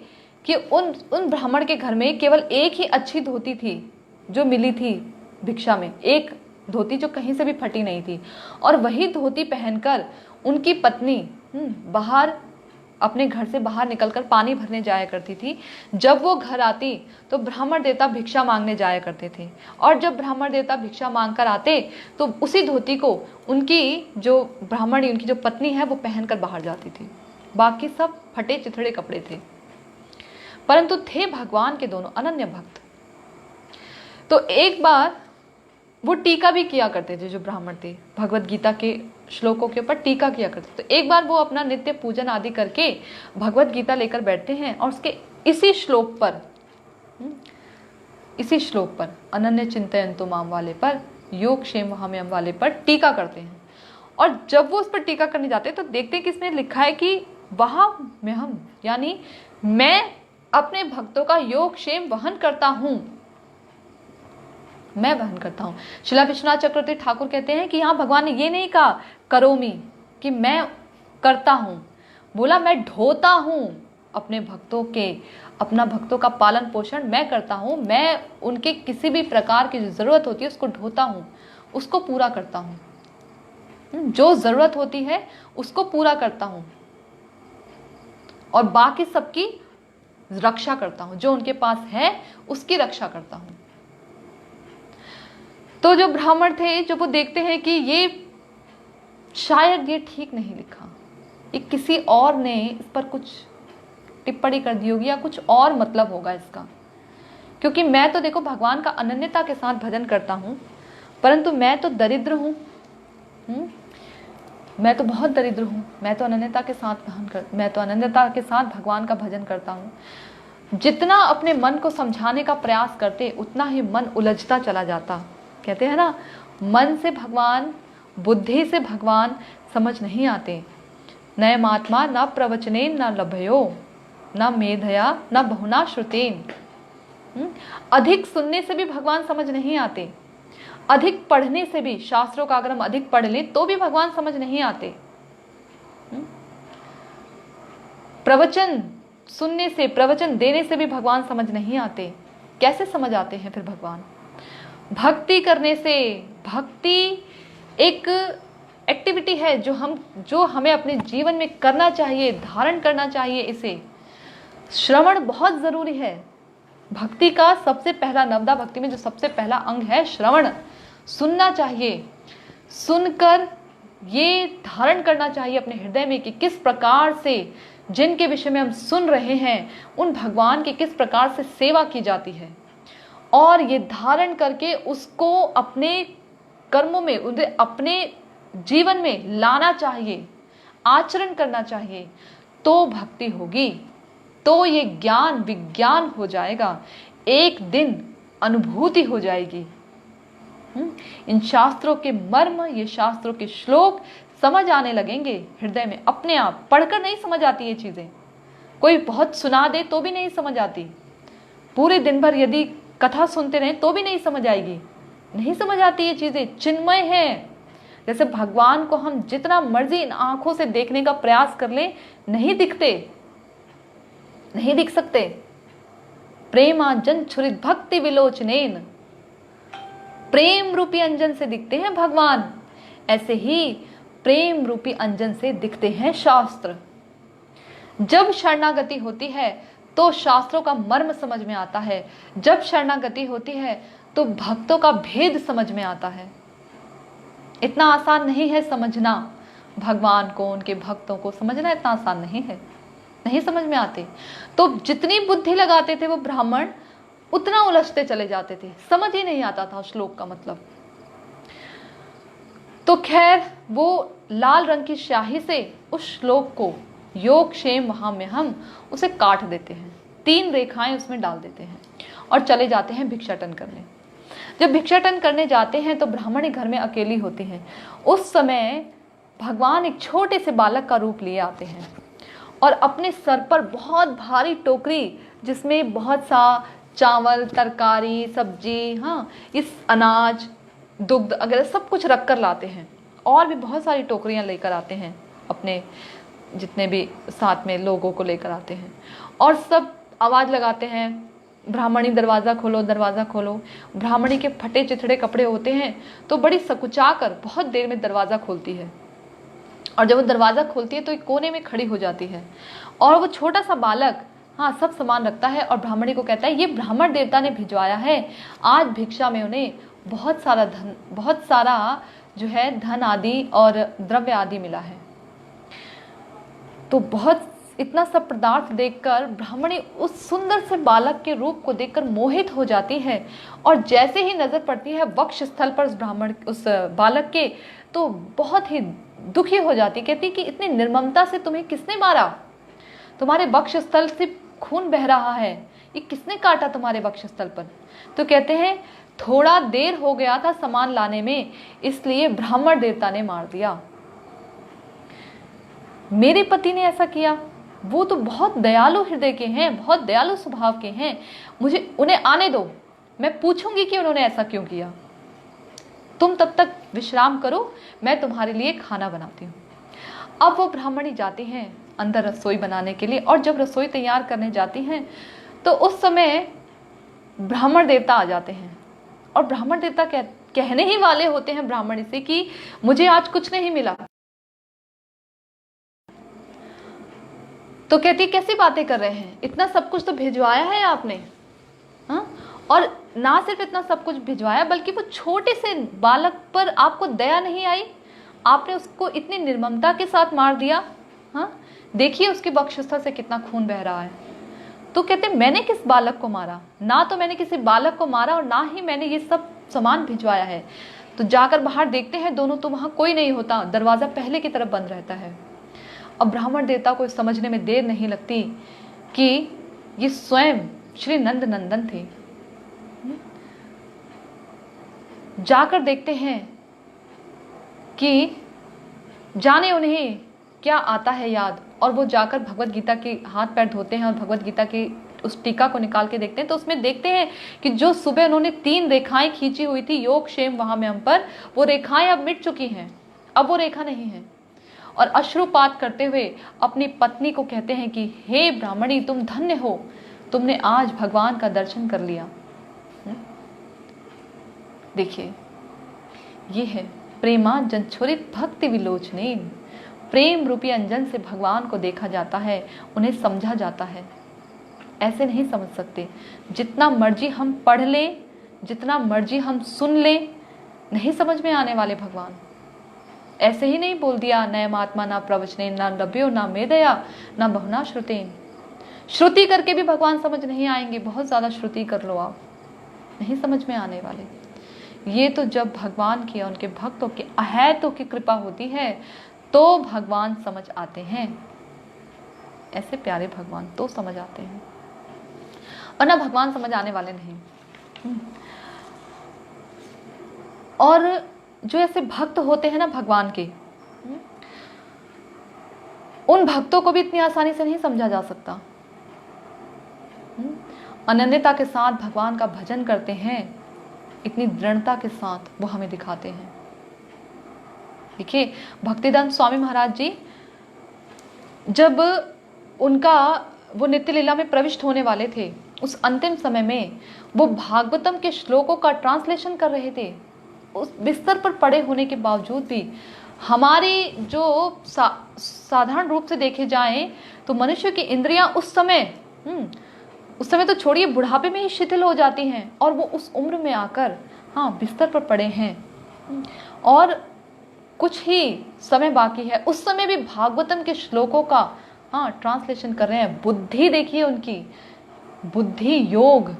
कि उन ब्राह्मण के घर में केवल एक ही अच्छी धोती थी जो मिली थी भिक्षा में, एक धोती जो कहीं से भी फटी नहीं थी, और वही धोती पहनकर उनकी पत्नी बाहर, अपने घर से बाहर निकलकर पानी भरने जाया करती थी। जब वो घर आती तो ब्राह्मण देवता भिक्षा मांगने जाया करते थे, और जब ब्राह्मण देवता भिक्षा मांग कर आते तो उसी धोती को उनकी जो ब्राह्मणी, उनकी जो पत्नी है, वो पहनकर बाहर जाती थी। बाकी सब फटे चिथड़े कपड़े थे, परंतु थे भगवान के दोनों अनन्य भक्त। तो एक बार वो टीका भी किया करते थे, जो ब्राह्मण थे, भगवत गीता के श्लोकों के ऊपर टीका किया करते। तो एक बार वो अपना नित्य पूजन आदि करके भगवत गीता लेकर बैठते हैं, और उसके इसी श्लोक पर अनन्य चिंतयन्तो माम वाले पर, योग क्षेम वहाम्यम वाले पर टीका करते हैं। और जब वो उस पर टीका करने जाते हैं तो देखते हैं कि इसमें लिखा है कि वहाम्यहम, यानी मैं अपने भक्तों का योग क्षेम वहन करता हूं, मैं वहन करता हूं। शिला विश्वनाथ चक्रवर्ती ठाकुर कहते हैं कि यहां भगवान ने ये नहीं कहा करोमी, कि मैं करता हूं, बोला मैं ढोता हूं अपने भक्तों के, अपना भक्तों का पालन पोषण मैं करता हूं, मैं उनके किसी भी प्रकार की जो जरूरत होती है उसको ढोता हूं, उसको पूरा करता हूं। जो जरूरत होती है उसको पूरा करता हूं और बाकी सबकी रक्षा करता हूं, जो उनके पास है उसकी रक्षा करता हूं। तो जो ब्राह्मण थे, जो वो देखते हैं कि ये शायद ये ठीक नहीं लिखा, ये किसी और ने इस पर कुछ टिप्पणी कर दी होगी या कुछ और मतलब होगा इसका, क्योंकि मैं तो देखो भगवान का अनन्यता के साथ भजन करता हूं, परंतु मैं तो दरिद्र हूं, मैं तो बहुत दरिद्र हूं, मैं तो अनन्यता के साथ भगवान का भजन करता हूं। जितना अपने मन को समझाने का प्रयास करते उतना ही मन उलझता चला जाता। कहते हैं ना, मन से भगवान, बुद्धि से भगवान समझ नहीं आते। नयम आत्मा न प्रवचनेन न लभयो न मेधया न बहुना श्रुतेन। अधिक सुनने से भी भगवान समझ नहीं आते, अधिक पढ़ने से भी, शास्त्रों का अगर हम अधिक पढ़ लें तो भी भगवान समझ नहीं आते। प्रवचन सुनने से, प्रवचन देने से भी भगवान समझ नहीं आते। कैसे समझ आते हैं फिर भगवान? भक्ति करने से। भक्ति एक एक्टिविटी है जो हमें अपने जीवन में करना चाहिए, धारण करना चाहिए। इसे श्रवण बहुत जरूरी है। भक्ति का सबसे पहला, नवदा भक्ति में जो सबसे पहला अंग है श्रवण, सुनना चाहिए। सुनकर ये धारण करना चाहिए अपने हृदय में कि किस प्रकार से, जिनके विषय में हम सुन रहे हैं, उन भगवान की किस प्रकार से सेवा की जाती है, और ये धारण करके उसको अपने कर्मों में, उन्हें अपने जीवन में लाना चाहिए, आचरण करना चाहिए। तो भक्ति होगी, तो ये ज्ञान विज्ञान हो जाएगा, एक दिन अनुभूति हो जाएगी। इन शास्त्रों के मर्म, ये शास्त्रों के श्लोक समझ आने लगेंगे हृदय में अपने आप। पढ़कर नहीं समझ आती ये चीजें, कोई बहुत सुना दे तो भी नहीं समझ आती। पूरे दिन भर यदि कथा सुनते रहे तो भी नहीं समझ आएगी, नहीं समझ आती ये चीजें। चिन्मय है। जैसे भगवान को हम जितना मर्जी इन आंखों से देखने का प्रयास कर ले, नहीं दिखते, नहीं दिख सकते। प्रेमांजन छुरित भक्ति विलोचनेन, प्रेम रूपी अंजन से दिखते हैं भगवान, ऐसे ही प्रेम रूपी अंजन से दिखते हैं शास्त्र। जब शरणागति होती है तो शास्त्रों का मर्म समझ में आता है। जब शरणागति होती है तो भक्तों का भेद समझ में आता है। इतना आसान नहीं है समझना भगवान को, उनके भक्तों को समझना इतना आसान नहीं है, नहीं समझ में आते। तो जितनी बुद्धि लगाते थे वो ब्राह्मण, उतना उलझते चले जाते थे, समझ ही नहीं आता था श्लोक का मतलब। तो खैर, वो लाल रंग की स्याही से उस श्लोक को, योग क्षेम महाम्यहम, उसे काट देते हैं, 3 रेखाएं उसमें डाल देते हैं और चले जाते हैं भिक्षाटन करने। जब भिक्षाटन करने जाते हैं तो ब्राह्मणी घर में अकेली होती हैं। उस समय भगवान एक छोटे से बालक का रूप लिए आते हैं और अपने सर पर बहुत भारी टोकरी, जिसमें बहुत सा चावल, तरकारी, सब्जी, इस अनाज, दुग्ध वगैरह सब कुछ रख कर लाते हैं। और भी बहुत सारी टोकरियां लेकर आते हैं, अपने जितने भी साथ में लोगों को लेकर आते हैं, और सब आवाज़ लगाते हैं, ब्राह्मणी दरवाज़ा खोलो, दरवाज़ा खोलो। ब्राह्मणी के फटे चिथड़े कपड़े होते हैं तो बड़ी सकुचा कर बहुत देर में दरवाज़ा खोलती है, और जब वो दरवाज़ा खोलती है तो एक कोने में खड़ी हो जाती है, और वो छोटा सा बालक सब सामान रखता है और ब्राह्मणी को कहता है, ये ब्राह्मण देवता ने भिजवाया है, आज भिक्षा में उन्हें बहुत सारा जो है धन आदि और द्रव्य आदि मिला है। तो बहुत इतना सब पदार्थ देखकर ब्राह्मणी उस सुंदर से बालक के रूप को देखकर मोहित हो जाती है, और जैसे ही नजर पड़ती है वक्ष स्थल पर उस बालक के, तो बहुत ही दुखी हो जाती। कहती कि इतनी निर्ममता से तुम्हें किसने मारा? तुम्हारे वक्ष स्थल से खून बह रहा है, ये किसने काटा तुम्हारे वक्ष स्थल पर? तो कहते हैं थोड़ा देर हो गया था सामान लाने में, इसलिए ब्राह्मण देवता ने मार दिया। मेरे पति ने ऐसा किया, वो तो बहुत दयालु हृदय के हैं, बहुत दयालु स्वभाव के हैं, मुझे उन्हें आने दो, मैं पूछूंगी कि उन्होंने ऐसा क्यों किया। तुम तब तक विश्राम करो, मैं तुम्हारे लिए खाना बनाती हूँ। अब वो ब्राह्मणी जाती हैं अंदर रसोई बनाने के लिए, और जब रसोई तैयार करने जाती हैं तो उस समय ब्राह्मण देवता आ जाते हैं, और ब्राह्मण देवता कहने ही वाले होते हैं ब्राह्मण से कि मुझे आज कुछ नहीं मिला, तो कहती कैसी बातें कर रहे हैं, इतना सब कुछ तो भिजवाया है आपने। हाँ, और ना सिर्फ इतना सब कुछ भिजवाया बल्कि वो छोटे से बालक पर आपको दया नहीं आई, आपने उसको इतनी निर्ममता के साथ मार दिया। हाँ, देखिए उसकी बक्षस्थल से कितना खून बह रहा है। तो कहते मैंने किस बालक को मारा, ना तो मैंने किसी बालक को मारा और ना ही मैंने ये सब सामान भिजवाया है। तो जाकर बाहर देखते हैं दोनों, तो वहां कोई नहीं होता, दरवाजा पहले की तरफ बंद रहता है। अब ब्राह्मण देवता को समझने में देर नहीं लगती कि ये स्वयं श्री नंद नंदन थे। जाकर देखते हैं कि जाने उन्हें क्या आता है याद, और वो जाकर भगवत गीता के हाथ पैर धोते हैं और भगवत गीता की उस टीका को निकाल के देखते हैं। तो उसमें देखते हैं कि जो सुबह उन्होंने 3 रेखाएं खींची हुई थी योग क्षेम वहां में हम पर, वो रेखाएं अब मिट चुकी हैं, अब वो रेखा नहीं है। और अश्रुपात करते हुए अपनी पत्नी को कहते हैं कि हे ब्राह्मणी, तुम धन्य हो, तुमने आज भगवान का दर्शन कर लिया। देखिए ये है प्रेमांजन छुरित भक्ति विलोचने। प्रेम रूपी अंजन से भगवान को देखा जाता है, उन्हें समझा जाता है। ऐसे नहीं समझ सकते, जितना मर्जी हम पढ़ लें, जितना मर्जी हम सुन लें, नहीं समझ में आने वाले भगवान। ऐसे ही नहीं बोल दिया नयमात्मा ना प्रवचने ना लभ्यो ना मेदया ना बहुना श्रुतेन। श्रुति करके भी भगवान समझ नहीं आएंगे, बहुत ज्यादा श्रुति कर लो आप, नहीं समझ में आने वाले। ये तो जब भगवान की उनके भक्तों के अहैतों की कृपा होती है तो भगवान समझ आते हैं। ऐसे प्यारे भगवान तो समझ आते हैं, और ना भगवान समझ आने वाले नहीं। और जो ऐसे भक्त होते हैं ना भगवान के, उन भक्तों को भी इतनी आसानी से नहीं समझा जा सकता। अनन्यता के साथ भगवान का भजन करते हैं, इतनी दृढ़ता के साथ वो हमें दिखाते हैं। देखिए भक्तिदान स्वामी महाराज जी जब उनका वो नित्य लीला में प्रविष्ट होने वाले थे, उस अंतिम समय में वो भागवतम के श्लोकों का ट्रांसलेशन कर रहे थे। उस बिस्तर पर पड़े होने के बावजूद भी हमारी जो साधारण रूप से देखे जाएं तो मनुष्य की इंद्रियां उस समय तो छोड़िए बुढ़ापे में ही शिथिल हो जाती हैं, और वो उस उम्र में आकर हाँ बिस्तर पर पड़े हैं और कुछ ही समय बाकी है, उस समय भी भागवतम के श्लोकों का हाँ ट्रांसलेशन कर रहे हैं। बुद्धि देखिए उनकी, बुद्धि योग,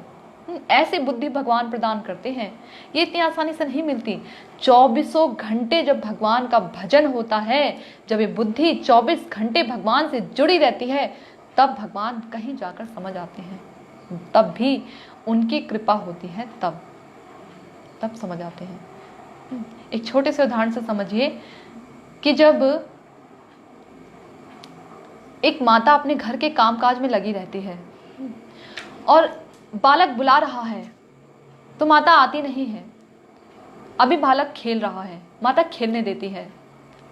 ऐसे बुद्धि भगवान प्रदान करते हैं, ये इतनी आसानी से नहीं मिलती। 24 घंटे जब भगवान का भजन होता है, जब ये बुद्धि 24 घंटे भगवान से जुड़ी रहती है, तब भगवान कहीं जाकर समझ आते हैं, तब भी उनकी कृपा होती है, तब समझ आते हैं। एक छोटे से उदाहरण से समझिए कि जब एक माता अपने घर के कामकाज में लगी रहती है और बालक बुला रहा है तो माता आती नहीं है। अभी बालक खेल रहा है, माता खेलने देती है,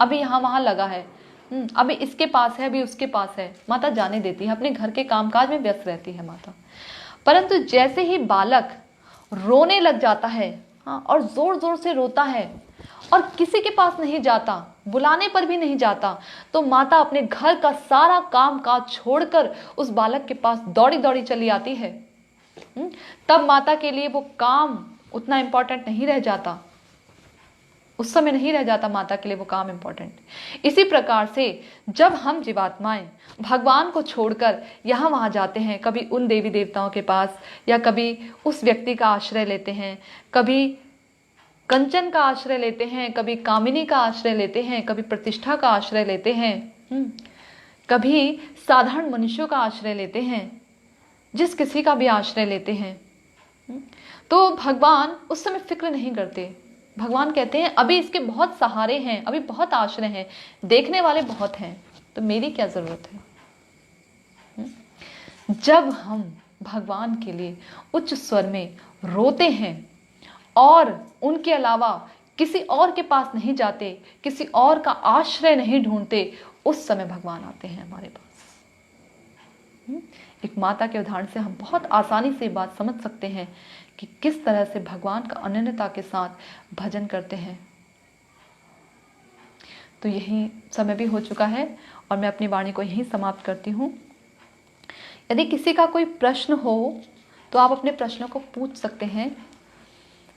अभी यहाँ वहां लगा है, अभी इसके पास है, अभी उसके पास है, माता जाने देती है, अपने घर के कामकाज में व्यस्त रहती है माता। परंतु जैसे ही बालक रोने लग जाता है, हाँ, और जोर जोर से रोता है और किसी के पास नहीं जाता, बुलाने पर भी नहीं जाता, तो माता अपने घर का सारा काम काज छोड़कर उस बालक के पास दौड़ी दौड़ी चली आती है। तब माता के लिए वो काम उतना इंपॉर्टेंट नहीं रह जाता, उस समय नहीं रह जाता माता के लिए वो काम इंपॉर्टेंट। इसी प्रकार से जब हम जीवात्माएं भगवान को छोड़कर यहाँ वहाँ जाते हैं, कभी उन देवी देवताओं के पास या कभी उस व्यक्ति का आश्रय लेते हैं, कभी कंचन का आश्रय लेते हैं, कभी कामिनी का आश्रय लेते हैं, कभी प्रतिष्ठा का आश्रय लेते हैं, कभी साधारण मनुष्यों का आश्रय लेते हैं, जिस किसी का भी आश्रय लेते हैं, तो भगवान उस समय फिक्र नहीं करते। भगवान कहते हैं अभी इसके बहुत सहारे हैं, अभी बहुत आश्रय हैं, देखने वाले बहुत हैं, तो मेरी क्या जरूरत है। जब हम भगवान के लिए उच्च स्वर में रोते हैं और उनके अलावा किसी और के पास नहीं जाते, किसी और का आश्रय नहीं ढूंढते, उस समय भगवान आते हैं हमारे पास। एक माता के उदाहरण से हम बहुत आसानी से बात समझ सकते हैं कि किस तरह से भगवान का अनन्यता के साथ भजन करते हैं। तो यही समय भी हो चुका है और मैं अपनी वाणी को यहीं समाप्त करती हूँ। यदि किसी का कोई प्रश्न हो तो आप अपने प्रश्नों को पूछ सकते हैं।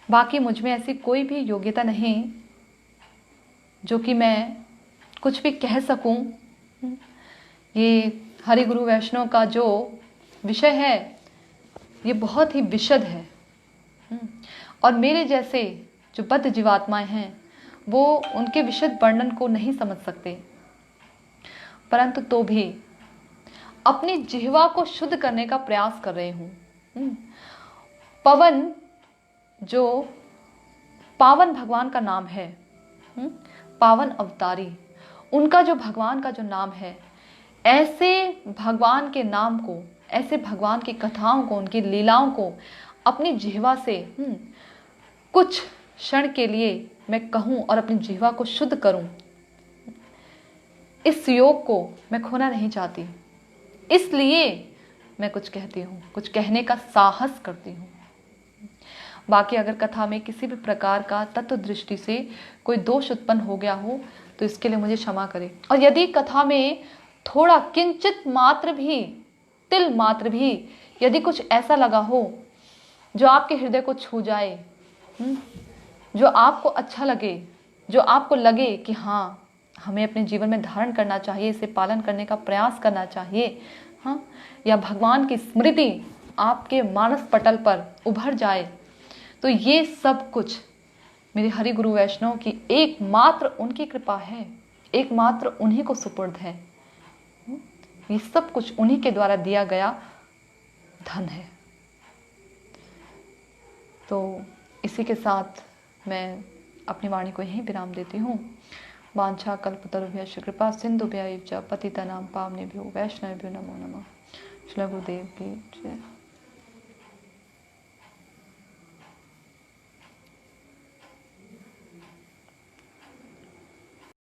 बाकी मुझ में ऐसी कोई भी योग्यता नहीं जो कि मैं कुछ भी कह सकूं। ये हरि गुरु वैष्णव का जो विषय है ये बहुत ही विशद है और मेरे जैसे जो बद्ध जीवात्माएं हैं वो उनके विशद वर्णन को नहीं समझ सकते, परंतु तो भी अपनी जिह्वा को शुद्ध करने का प्रयास कर रही हूँ। पवन जो पावन भगवान का नाम है, पावन अवतारी, उनका जो भगवान का जो नाम है, ऐसे भगवान के नाम को, ऐसे भगवान की कथाओं को, उनकी लीलाओं को अपनी जिह्वा से कुछ क्षण के लिए मैं कहूँ और अपनी जिह्वा को शुद्ध करूँ, इस योग को मैं खोना नहीं चाहती। इसलिए मैं कुछ कहती हूँ, कुछ कहने का साहस करती हूँ। बाकी अगर कथा में किसी भी प्रकार का तत्व दृष्टि से कोई दोष उत्पन्न हो गया हो तो इसके लिए मुझे क्षमा करें। और यदि कथा में थोड़ा किंचित मात्र भी, तिल मात्र भी यदि कुछ ऐसा लगा हो जो आपके हृदय को छू जाए, जो आपको अच्छा लगे, जो आपको लगे कि हाँ हमें अपने जीवन में धारण करना चाहिए, इसे पालन करने का प्रयास करना चाहिए, हाँ, या भगवान की स्मृति आपके मानस पटल पर उभर जाए, तो ये सब कुछ मेरे हरि गुरु वैष्णव की एकमात्र उनकी कृपा है, एकमात्र उन्हीं को सुपुर्द है। ये सब कुछ उन्हीं के द्वारा दिया गया धन है। तो इसी के साथ मैं अपनी वाणी को यहीं विराम देती हूँ। वांछा कल्पतरुभ्यश्च कृपा सिंधुभ्यैव च पतितानां पावनेभ्यो वैष्णवेभ्यो नमो नमः। श्री गुरुदेव की जय।